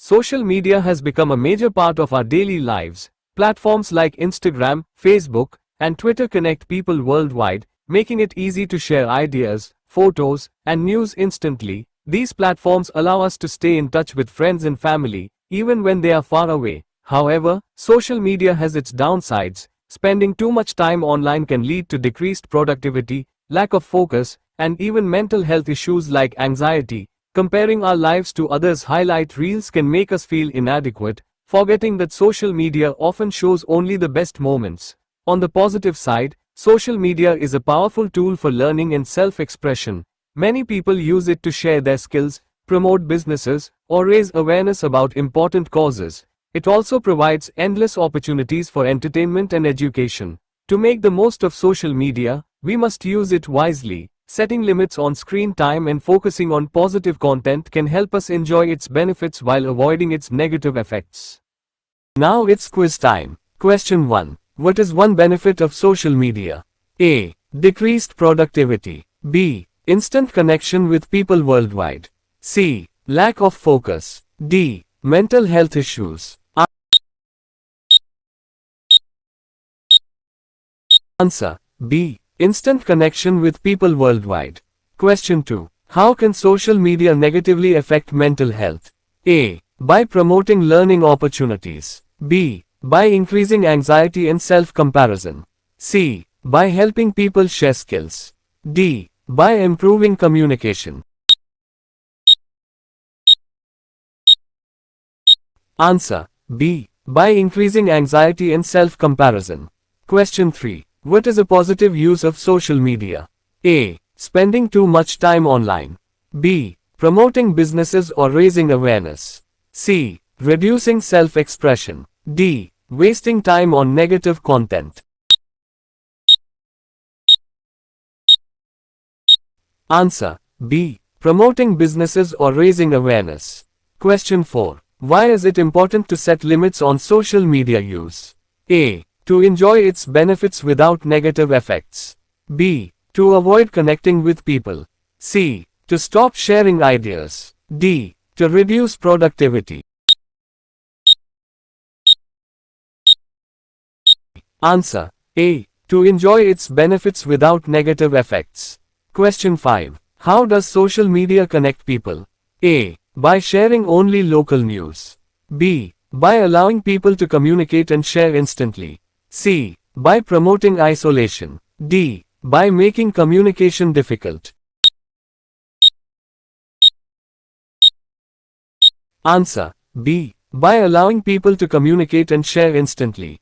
Social media has become a major part of our daily lives. Platforms like Instagram, Facebook, and Twitter connect people worldwide, making it easy to share ideas, photos, and news instantly. These platforms allow us to stay in touch with friends and family, even when they are far away. However, social media has its downsides. Spending too much time online can lead to decreased productivity, lack of focus, and even mental health issues like anxiety. Comparing our lives to others' highlight reels can make us feel inadequate, forgetting that social media often shows only the best moments. On the positive side, social media is a powerful tool for learning and self-expression. Many people use it to share their skills, promote businesses, or raise awareness about important causes. It also provides endless opportunities for entertainment and education. To make the most of social media, we must use it wisely. Setting limits on screen time and focusing on positive content can help us enjoy its benefits while avoiding its negative effects. Now it's quiz time. Question 1. What is one benefit of social media? A. Decreased productivity. B. Instant connection with people worldwide. C. Lack of focus. D. Mental health issues. Answer. B. Instant connection with people worldwide. Question 2. How can social media negatively affect mental health? A. By promoting learning opportunities. B. By increasing anxiety and self-comparison. C. By helping people share skills. D. By improving communication. Answer. B. By increasing anxiety and self-comparison. Question 3. What is a positive use of social media? A. Spending too much time online. B. Promoting businesses or raising awareness. C. Reducing self-expression. D. Wasting time on negative content. Answer. B. Promoting businesses or raising awareness. Question 4. Why is it important to set limits on social media use? A. To enjoy its benefits without negative effects. B. To avoid connecting with people. C. To stop sharing ideas. D. To reduce productivity. Answer. A. To enjoy its benefits without negative effects. Question 5. How does social media connect people? A. By sharing only local news. B. By allowing people to communicate and share instantly. C. By promoting isolation. D. By making communication difficult. Answer. B. By allowing people to communicate and share instantly.